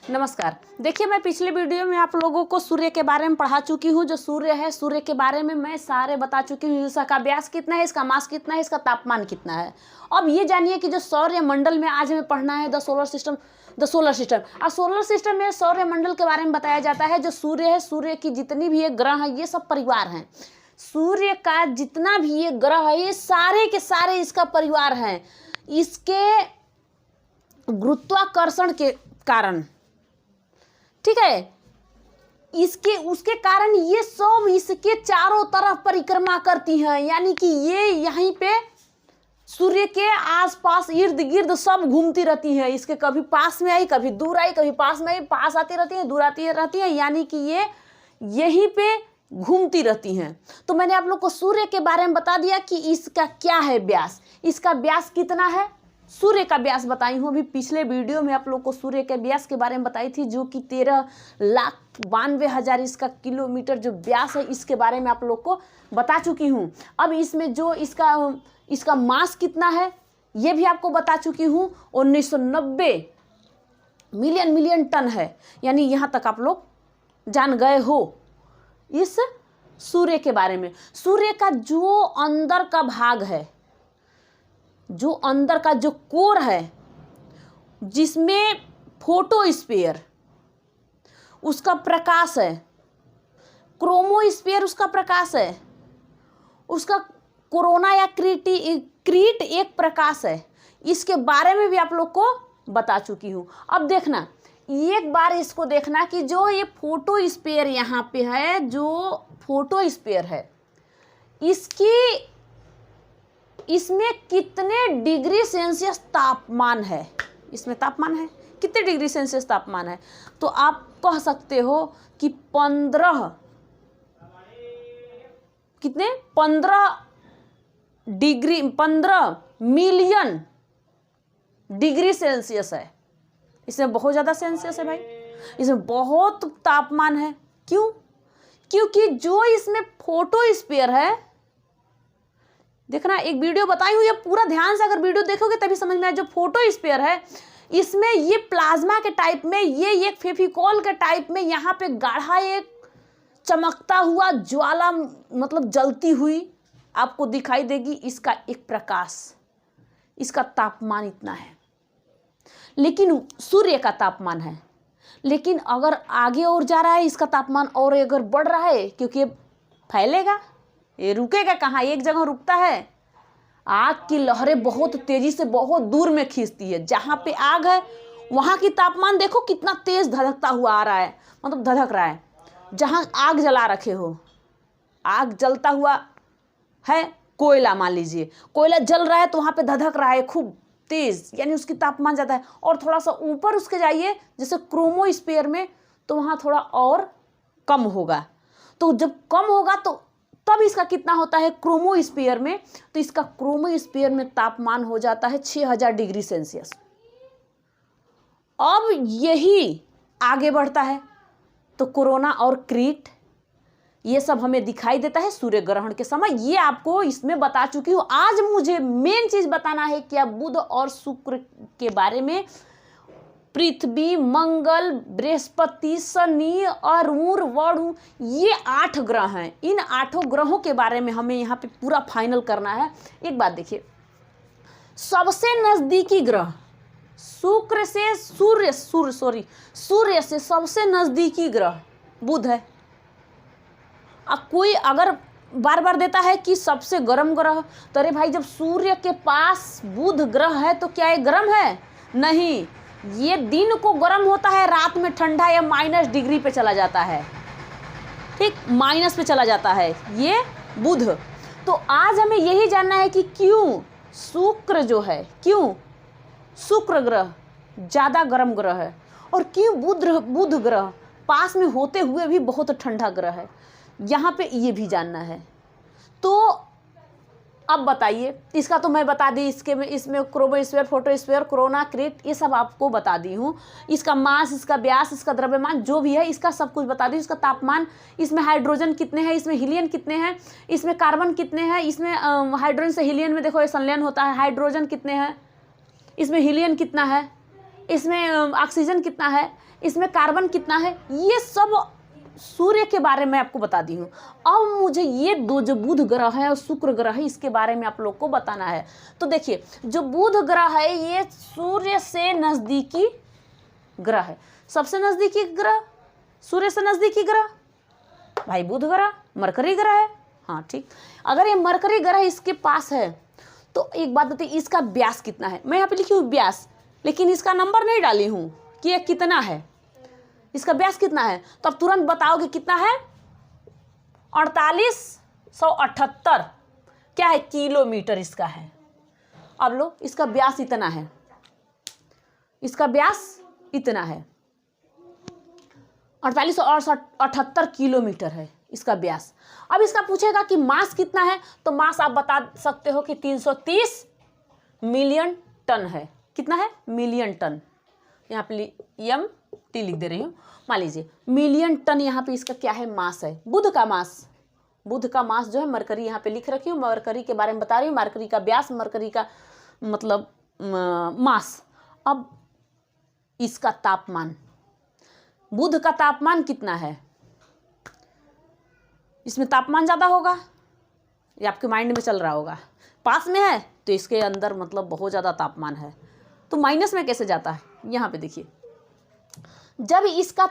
नमस्कार। देखिए, मैं पिछले वीडियो में आप लोगों को सूर्य के बारे में पढ़ा चुकी हूँ। जो सूर्य है, सूर्य के बारे में मैं सारे बता चुकी हूँ। इसका व्यास कितना है, इसका मास कितना है, इसका तापमान कितना है। अब ये जानिए कि जो सौर मंडल में आज हमें पढ़ना है द सोलर सिस्टम। और सोलर सिस्टम में सौर मंडल के बारे में बताया जाता है। जो सूर्य है, सूर्य की जितनी भी ये ग्रह है, ये सब परिवार हैं। सूर्य का जितना भी ये ग्रह है, ये सारे के सारे इसका परिवार हैं। इसके गुरुत्वाकर्षण के कारण, ठीक है, इसके उसके कारण ये सब इसके चारों तरफ परिक्रमा करती हैं। यानी कि ये यहीं पे सूर्य के आसपास इर्द गिर्द सब घूमती रहती हैं। इसके कभी पास में आई, कभी दूर आई, कभी पास में आई, पास आती रहती हैं, दूर आती रहती हैं। यानी कि ये यहीं पे घूमती रहती हैं। तो मैंने आप लोग को सूर्य के बारे में बता दिया कि इसका क्या है व्यास। इसका व्यास कितना है, सूर्य का व्यास बताई हूँ। अभी पिछले वीडियो में आप लोग को सूर्य के व्यास के बारे में बताई थी, जो कि 13,92,000 इसका किलोमीटर जो व्यास है, इसके बारे में आप लोग को बता चुकी हूँ। अब इसमें जो इसका मास कितना है, ये भी आपको बता चुकी हूँ। 1990 मिलियन टन है। यानी यहाँ तक आप लोग जान गए हो इस सूर्य के बारे में। सूर्य का जो अंदर का भाग है, जो अंदर का जो कोर है, जिसमें फोटोस्फीयर उसका प्रकाश है, क्रोमोस्फीयर उसका प्रकाश है, उसका कोरोना या क्रीट एक प्रकाश है। इसके बारे में भी आप लोग को बता चुकी हूँ। अब देखना, एक बार इसको देखना कि जो ये फोटोस्फीयर यहाँ पे है, जो फोटोस्फीयर है, इसमें कितने डिग्री सेल्सियस तापमान है। इसमें तापमान है कितने डिग्री सेल्सियस तापमान है, तो आप कह सकते हो कि 15 मिलियन डिग्री सेल्सियस है। इसमें बहुत ज़्यादा सेल्सियस है भाई, इसमें बहुत तापमान है। क्यों? क्योंकि जो इसमें फोटोस्फीयर है, देखना, एक वीडियो बताई हुई है, पूरा ध्यान से अगर वीडियो देखोगे तभी समझ में आए। जो फोटोस्फीयर है, इसमें ये प्लाज्मा के टाइप में, ये एक फेविकोल के टाइप में यहाँ पे गाढ़ा एक चमकता हुआ ज्वाला, मतलब जलती हुई आपको दिखाई देगी। इसका एक प्रकाश, इसका तापमान इतना है। लेकिन सूर्य का तापमान है, लेकिन अगर आगे और जा रहा है, इसका तापमान और अगर बढ़ रहा है, क्योंकि ये फैलेगा, ये रुकेगा कहाँ, एक जगह रुकता है। आग की लहरें बहुत तेजी से बहुत दूर में खींचती है। जहाँ पे आग है वहाँ की तापमान देखो कितना तेज धधकता हुआ आ रहा है, मतलब धधक रहा है। जहाँ आग जला रखे हो, आग जलता हुआ है, कोयला मान लीजिए, कोयला जल रहा है तो वहाँ पे धधक रहा है खूब तेज, यानी उसकी तापमान ज़्यादा है। और थोड़ा सा ऊपर उसके जाइए, जैसे क्रोमोस्फीयर में, तो वहाँ थोड़ा और कम होगा। तो जब कम होगा तो तब इसका कितना होता है क्रोमोस्फीयर में, तो इसका क्रोमोस्फीयर में तापमान हो जाता है 6000 डिग्री सेल्सियस। अब यही आगे बढ़ता है तो कोरोना और क्रीट, ये सब हमें दिखाई देता है सूर्य ग्रहण के समय। ये आपको इसमें बता चुकी हूँ। आज मुझे मेन चीज बताना है कि बुध और शुक्र के बारे में। पृथ्वी, मंगल, बृहस्पति, शनि, अरुण, वरुण, ये 8 ग्रह हैं। इन 8 ग्रहों के बारे में हमें यहाँ पे पूरा फाइनल करना है। एक बात देखिए, सबसे नजदीकी ग्रह सूर्य से सबसे नजदीकी ग्रह बुध है। अब कोई अगर बार बार देता है कि सबसे गर्म ग्रह, तो अरे भाई, जब सूर्य के पास बुध ग्रह है तो क्या ये गर्म है? नहीं, ये दिन को गर्म होता है, रात में ठंडा या माइनस डिग्री पे चला जाता है। ठीक, माइनस पे चला जाता है ये बुध। तो आज हमें यही जानना है कि क्यों शुक्र जो है, क्यों शुक्र ग्रह ज़्यादा गर्म ग्रह है, और क्यों बुध ग्रह पास में होते हुए भी बहुत ठंडा ग्रह है। यहाँ पे ये भी जानना है। तो अब बताइए, इसका तो मैं बता दी, इसमें क्रोमोस्फीयर, फोटोस्फीयर, कोरोना, क्रीट, ये सब आपको बता दी हूँ। इसका मास, इसका व्यास, इसका द्रव्यमान जो भी है, इसका सब कुछ बता दी। इसका तापमान, इसमें हाइड्रोजन कितने हैं, इसमें हीलियन कितने हैं, इसमें कार्बन कितने हैं, इसमें हाइड्रोजन से हीलियन में देखो ये संलयन होता है। हाइड्रोजन कितने हैं, इसमें हीलियन कितना है, इसमें ऑक्सीजन कितना है, इसमें कार्बन कितना है, ये सब सूर्य के बारे में आपको बता दी हूँ। अब मुझे ये दो जो बुध ग्रह है और शुक्र ग्रह है इसके बारे में आप लोग को बताना है। तो देखिए जो बुध ग्रह है ये सूर्य से नज़दीकी ग्रह है, सबसे नज़दीकी ग्रह, सूर्य से नज़दीकी ग्रह भाई बुध ग्रह, मरकरी ग्रह है। हाँ ठीक, अगर ये मरकरी ग्रह इसके पास है तो एक बात बताइए इसका व्यास कितना है। मैं यहाँ पे लिखी हूँ व्यास, लेकिन इसका नंबर नहीं डाली हूँ कि ये कितना है, इसका व्यास कितना है। तो अब तुरंत बताओगे कितना है, 4878 क्या है, किलोमीटर इसका है। अब लो इसका व्यास इतना है, इसका व्यास इतना है, 4878 किलोमीटर है इसका व्यास। अब इसका पूछेगा कि मास कितना है, तो मास आप बता सकते हो कि 330 मिलियन टन है। कितना है, मिलियन टन, यहाँ पे MT लिख दे रही हूँ, मान लीजिए मिलियन टन यहाँ पे इसका क्या है, मास है। बुध का मास, बुध का मास जो है मरकरी यहाँ पे लिख रखी हूँ, मरकरी के बारे में बता रही हूँ, मरकरी का व्यास, मरकरी का मतलब मास। अब इसका तापमान, बुध का तापमान कितना है, इसमें तापमान ज़्यादा होगा, ये आपके माइंड में चल रहा होगा। पास में है तो इसके अंदर मतलब बहुत ज़्यादा तापमान है, तो माइनस में कैसे जाता है, यहाँ पे देखिए जब इसका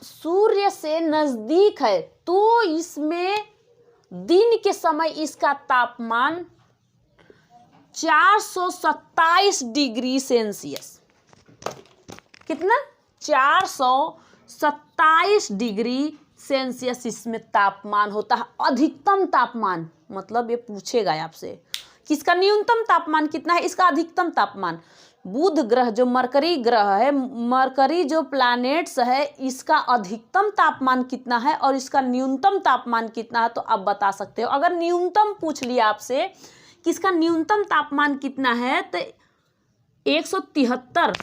सूर्य से नज़दीक है तो इसमें दिन के समय इसका तापमान 427 डिग्री सेल्सियस, कितना, 427 डिग्री सेल्सियस इसमें तापमान होता है। अधिकतम तापमान मतलब ये पूछेगा आपसे कि इसका न्यूनतम तापमान कितना है, इसका अधिकतम तापमान। बुध ग्रह जो मरकरी ग्रह है, मरकरी जो प्लैनेट्स है, इसका अधिकतम तापमान कितना है और इसका न्यूनतम तापमान कितना है, तो आप बता सकते हो। अगर न्यूनतम पूछ लिया आपसे कि इसका न्यूनतम तापमान कितना है तो 173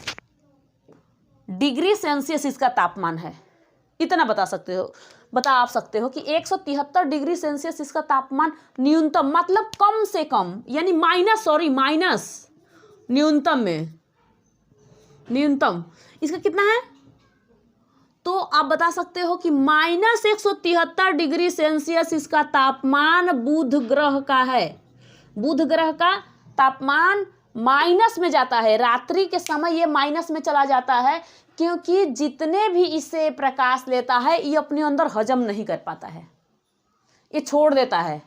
डिग्री सेल्सियस इसका तापमान है, इतना बता सकते हो, बता आप सकते हो कि 173 डिग्री सेल्सियस इसका तापमान न्यूनतम, मतलब कम से कम, यानी माइनस न्यूनतम में, न्यूनतम इसका कितना है, तो आप बता सकते हो कि -173 डिग्री सेल्सियस इसका तापमान बुध ग्रह का है। बुध ग्रह का तापमान माइनस में जाता है, रात्रि के समय ये माइनस में चला जाता है, क्योंकि जितने भी इसे प्रकाश लेता है ये अपने अंदर हजम नहीं कर पाता है, ये छोड़ देता है।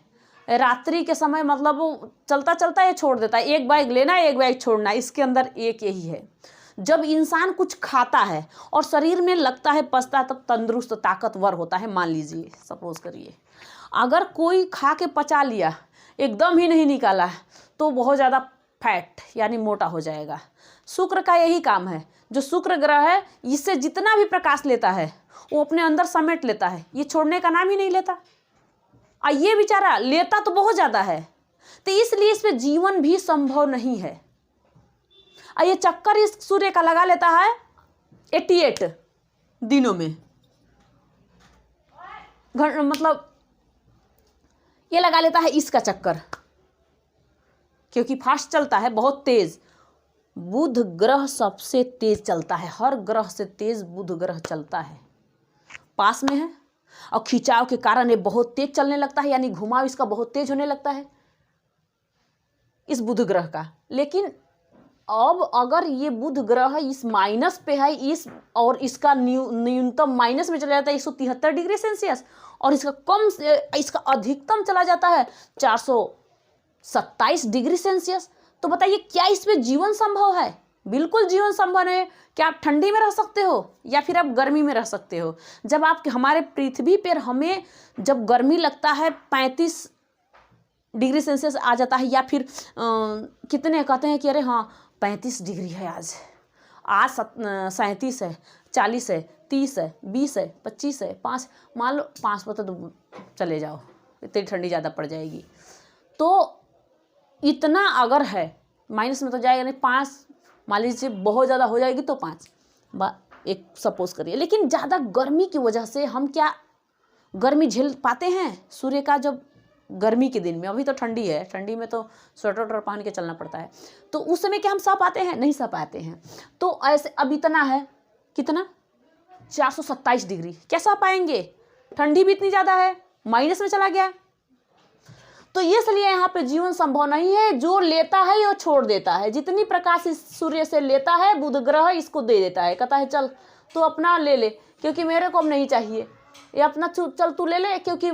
रात्रि के समय मतलब वो चलता चलता ये छोड़ देता है, एक बैग लेना एक बैग छोड़ना, इसके अंदर एक यही है। जब इंसान कुछ खाता है और शरीर में लगता है, पचता है, तब तंदुरुस्त ताकतवर होता है। मान लीजिए सपोज करिए अगर कोई खा के पचा लिया, एकदम ही नहीं निकाला, तो बहुत ज़्यादा फैट यानी मोटा हो जाएगा। शुक्र का यही काम है, जो शुक्र ग्रह है इससे जितना भी प्रकाश लेता है वो अपने अंदर समेट लेता है, ये छोड़ने का नाम ही नहीं लेता। ये बेचारा लेता तो बहुत ज़्यादा है, तो इसलिए इस पे जीवन भी संभव नहीं है। ये चक्कर इस सूर्य का लगा लेता है 88 दिनों में, मतलब ये लगा लेता है इसका चक्कर, क्योंकि फास्ट चलता है, बहुत तेज। बुध ग्रह सबसे तेज चलता है, हर ग्रह से तेज बुध ग्रह चलता है, पास में है और खिंचाव के कारण ये बहुत तेज चलने लगता है, यानी घुमाव इसका बहुत तेज होने लगता है इस बुध ग्रह का। लेकिन अब अगर ये बुध ग्रह इस माइनस पे है, इस और इसका न्यूनतम माइनस में चला जाता है 173 डिग्री सेल्सियस, और इसका अधिकतम चला जाता है 427 डिग्री सेल्सियस, तो बताइए क्या इसमें जीवन संभव है? बिल्कुल जीवन संभव है। क्या आप ठंडी में रह सकते हो या फिर आप गर्मी में रह सकते हो? जब आप हमारे पृथ्वी पर हमें जब गर्मी लगता है 35 डिग्री सेल्सियस आ जाता है, या फिर कितने कहते हैं कि अरे हाँ 35 डिग्री है, आज 37 है, 40 है, 30 है, 20 है, 25 है, 5, मान लो 5 पर तो चले जाओ, इतनी ठंडी ज़्यादा पड़ जाएगी। तो इतना अगर है, माइनस में तो जाएगा नहीं, 5 मान लीजिए बहुत ज़्यादा हो जाएगी तो 5 एक सपोज करिए। लेकिन ज़्यादा गर्मी की वजह से हम क्या गर्मी झेल पाते हैं? सूर्य का जब गर्मी के दिन में, अभी तो ठंडी है, ठंडी में तो स्वेटर वेटर पहन के चलना पड़ता है, तो उस समय क्या हम सह पाते हैं? नहीं सह पाते हैं। तो ऐसे अब इतना है, कितना 427 डिग्री, क्या सह पाएंगे? ठंडी भी इतनी ज़्यादा है, माइनस में चला गया। तो इसलिए यहाँ पे जीवन संभव नहीं है। जो लेता है वो छोड़ देता है। जितनी प्रकाश इस सूर्य से लेता है, बुध ग्रह इसको दे देता है, कहता है चल तू अपना ले ले, क्योंकि मेरे को अब नहीं चाहिए, ये अपना चल तू ले ले, क्योंकि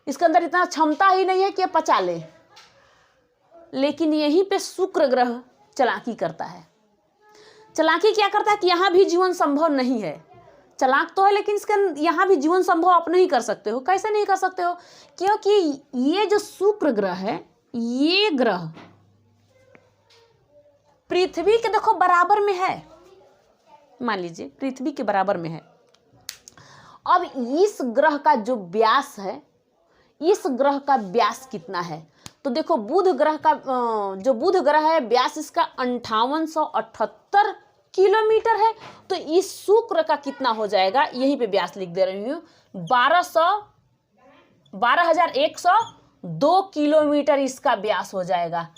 इसके अंदर इतना क्षमता ही नहीं है कि पचा ले। लेकिन यहीं पे शुक्र ग्रह चालाकी करता है। चालाकी क्या करता है कि यहाँ भी जीवन संभव नहीं है। चालाक तो है, लेकिन इसके यहाँ भी जीवन संभव आप नहीं कर सकते हो। कैसे नहीं कर सकते हो? क्योंकि ये जो शुक्र ग्रह है, ये ग्रह पृथ्वी के देखो बराबर में है, मान लीजिए पृथ्वी के बराबर में है। अब इस ग्रह का जो व्यास है, इस ग्रह का व्यास कितना है? तो देखो बुध ग्रह का जो बुध ग्रह है, व्यास इसका 5878 किलोमीटर है। तो इस शुक्र का कितना हो जाएगा? यहीं पे व्यास लिख दे रही हूँ, 12,102 किलोमीटर इसका व्यास हो जाएगा।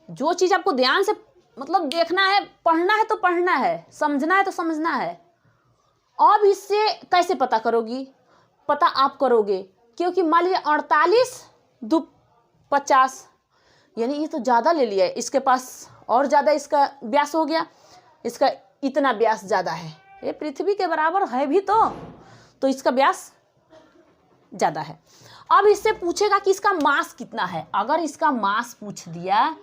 जो चीज़ आपको ध्यान से मतलब देखना है, पढ़ना है तो पढ़ना है, समझना है तो समझना है। अब इससे कैसे पता करोगी? पता आप करोगे, क्योंकि मान लीजिए 48 2 50, यानी ये तो ज़्यादा ले लिया है, इसके पास और ज़्यादा इसका व्यास हो गया, इसका इतना व्यास ज़्यादा है, ये पृथ्वी के बराबर है भी तो इसका व्यास ज़्यादा है। अब इससे पूछेगा कि इसका मास कितना है। अगर इसका मास पूछ दिया,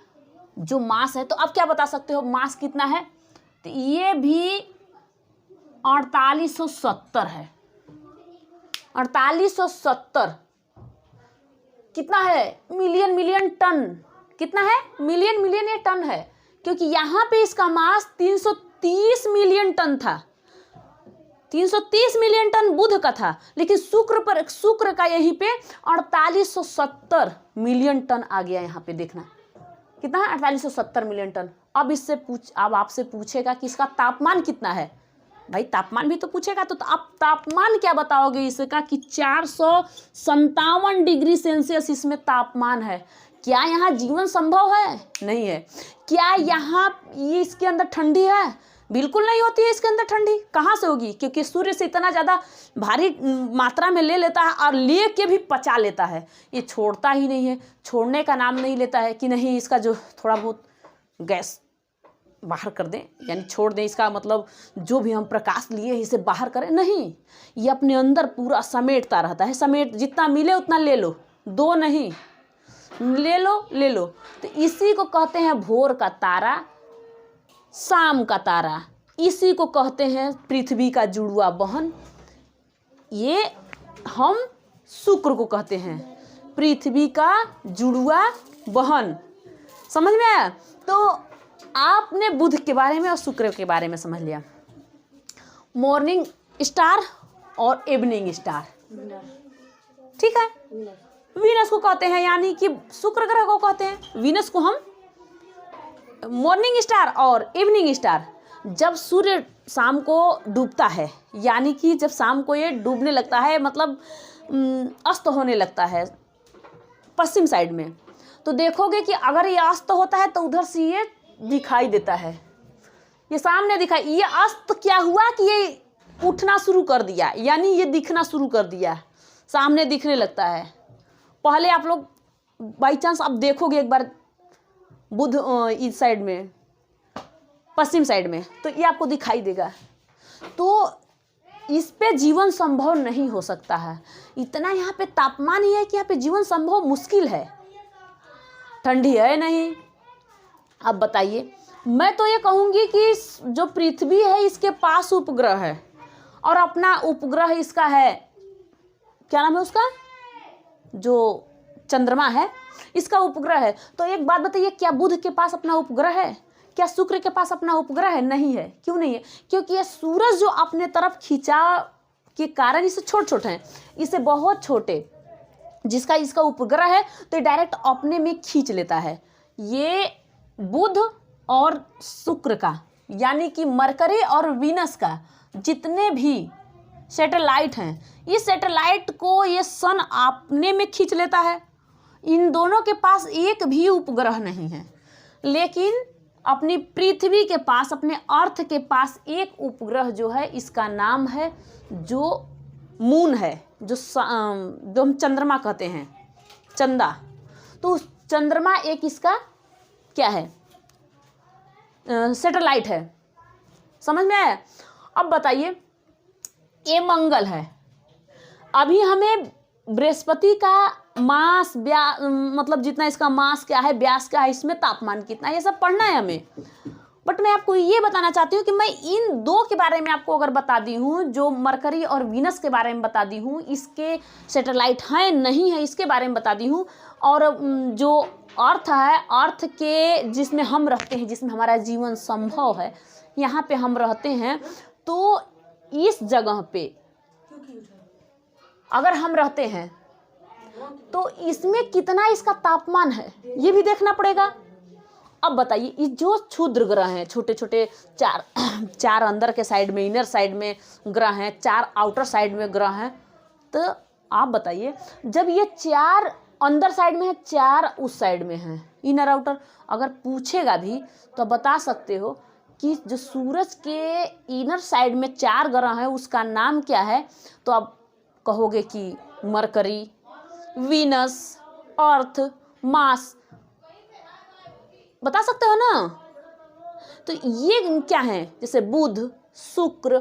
जो मास है, तो अब क्या बता सकते हो मास कितना है? तो ये भी 4870 है। 4870 कितना है? Million ton. कितना है? मिलियन ये टन है, क्योंकि यहाँ पे इसका मास 330 मिलियन टन था। 330 मिलियन टन बुध का था, लेकिन शुक्र का यहीं पे 4870 मिलियन टन आ गया। यहाँ पे देखना कितना है? 4870 मिलियन टन। अब आपसे पूछेगा कि इसका तापमान कितना है। भाई तापमान भी तो पूछेगा, तो आप तापमान क्या बताओगे इसका? कि 457 डिग्री सेल्सियस इसमें तापमान है। क्या यहाँ जीवन संभव है? नहीं है। क्या यहाँ ये इसके अंदर ठंडी है? बिल्कुल नहीं होती है इसके अंदर ठंडी। कहाँ से होगी? क्योंकि सूर्य से इतना ज़्यादा भारी मात्रा में ले लेता है और ले के भी पचा लेता है। ये छोड़ता ही नहीं है, छोड़ने का नाम नहीं लेता है कि नहीं इसका जो थोड़ा बहुत गैस बाहर कर दें, यानी छोड़ दें, इसका मतलब जो भी हम प्रकाश लिए इसे बाहर करें, नहीं, ये अपने अंदर पूरा समेटता रहता है। जितना मिले उतना ले लो, दो नहीं, ले लो। तो इसी को कहते हैं भोर का तारा, शाम का तारा। इसी को कहते हैं पृथ्वी का जुड़वा बहन। ये हम शुक्र को कहते हैं पृथ्वी का जुड़वा बहन। समझ में आया? तो आपने बुध के बारे में और शुक्र के बारे में समझ लिया। मॉर्निंग स्टार और इवनिंग स्टार, ठीक है। वीनस को कहते हैं, यानी कि शुक्र ग्रह को कहते हैं। वीनस को हम मॉर्निंग स्टार और इवनिंग स्टार। जब सूर्य शाम को डूबता है, यानी कि जब शाम को ये डूबने लगता है, मतलब अस्त होने लगता है पश्चिम साइड में, तो देखोगे कि अगर ये अस्त होता है तो उधर से ये दिखाई देता है, ये सामने दिखाई। ये अस्त क्या हुआ कि ये उठना शुरू कर दिया, यानी ये दिखना शुरू कर दिया, सामने दिखने लगता है। पहले आप लोग बाई चांस आप देखोगे एक बार बुध इस साइड में, पश्चिम साइड में, तो ये आपको दिखाई देगा। तो इस पे जीवन संभव नहीं हो सकता है। इतना यहाँ पे तापमान ही है कि यहाँ पे जीवन संभव मुश्किल है। ठंडी है नहीं। अब बताइए, मैं तो ये कहूँगी कि जो पृथ्वी है इसके पास उपग्रह है, और अपना उपग्रह इसका है, क्या नाम है उसका, जो चंद्रमा है, इसका उपग्रह है। तो एक बात बताइए, क्या बुध के पास अपना उपग्रह है? क्या शुक्र के पास अपना उपग्रह है? नहीं है। क्यों नहीं है? क्योंकि ये सूरज जो अपने तरफ खींचा के कारण इसे छोटे हैं, इसे बहुत छोटे, जिसका इसका उपग्रह है तो ये डायरेक्ट अपने में खींच लेता है। ये बुध और शुक्र का, यानी कि मरकरी और वीनस का जितने भी सैटेलाइट हैं। इस सैटेलाइट को ये सन अपने में खींच लेता है। इन दोनों के पास एक भी उपग्रह नहीं है, लेकिन अपनी पृथ्वी के पास, अपने अर्थ के पास एक उपग्रह जो है, इसका नाम है जो मून है, जो हम चंद्रमा कहते हैं, चंदा। तो चंद्रमा एक इसका क्या है, सैटेलाइट है। समझ में आया? अब बताइए, ये मंगल है। अभी हमें बृहस्पति का मास, मतलब जितना इसका मास क्या है, व्यास क्या है, इसमें तापमान कितना है, ये सब पढ़ना है हमें। बट मैं आपको ये बताना चाहती हूँ कि मैं इन दो के बारे में आपको अगर बता दी हूँ, जो मरकरी और वीनस के बारे में बता दी हूँ, इसके सैटेलाइट हैं नहीं है इसके बारे में बता दी हूँ, और जो अर्थ है, अर्थ के जिसमें हम रहते हैं, जिसमें हमारा जीवन संभव है, यहाँ पे हम रहते हैं, तो इस जगह पे अगर हम रहते हैं तो इसमें कितना इसका तापमान है ये भी देखना पड़ेगा। अब बताइए, ये जो क्षुद्र ग्रह हैं, छोटे छोटे चार अंदर के साइड में, इनर साइड में ग्रह हैं, 4 आउटर साइड में ग्रह हैं, तो आप बताइए, जब ये 4 अंदर साइड में है, 4 उस साइड में हैं, इनर आउटर, अगर पूछेगा भी तो बता सकते हो कि जो सूरज के इनर साइड में 4 ग्रह हैं उसका नाम क्या है, तो आप कहोगे कि मरकरी, वीनस, अर्थ, मार्स, बता सकते हो ना। तो ये क्या है, जैसे बुध, शुक्र,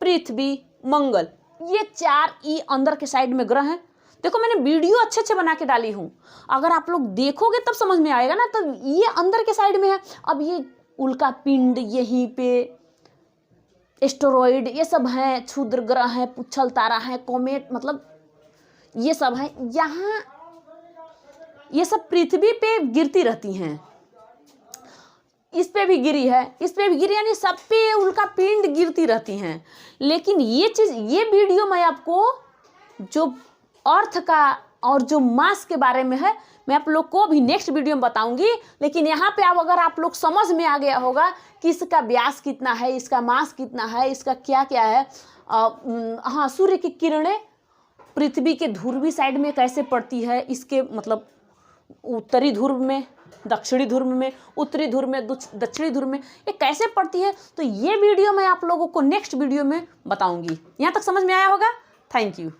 पृथ्वी, मंगल, ये 4 ई अंदर के साइड में ग्रह हैं। देखो, मैंने वीडियो अच्छे अच्छे बना के डाली हूँ, अगर आप लोग देखोगे तब समझ में आएगा ना। तो ये अंदर के साइड में है। अब ये उल्का पिंड, यहीं पे एस्टेरॉइड, ये सब हैं, क्षुद्र ग्रह हैं, पुच्छल तारा है, कॉमेट, मतलब ये सब हैं। यहाँ ये सब पृथ्वी पे गिरती रहती हैं, इस पे भी गिरी है, इस पे भी गिरी, यानी सब पे उल्का पिंड गिरती रहती हैं। लेकिन ये चीज़, ये वीडियो मैं आपको जो अर्थ का और जो मास के बारे में है, मैं आप लोग को भी नेक्स्ट वीडियो में बताऊंगी। लेकिन यहाँ पे अब अगर आप लोग समझ में आ गया होगा कि इसका व्यास कितना है, इसका मास कितना है, इसका क्या क्या है। हाँ, सूर्य की किरणें पृथ्वी के ध्रुवी साइड में कैसे पड़ती है, इसके मतलब उत्तरी ध्रुव में, दक्षिणी ध्रुव में, उत्तरी ध्रुव में, दक्षिणी ध्रुव में, ये कैसे पड़ती है, तो ये वीडियो मैं आप लोगों को नेक्स्ट वीडियो में बताऊंगी। यहाँ तक समझ में आया होगा। Thank you.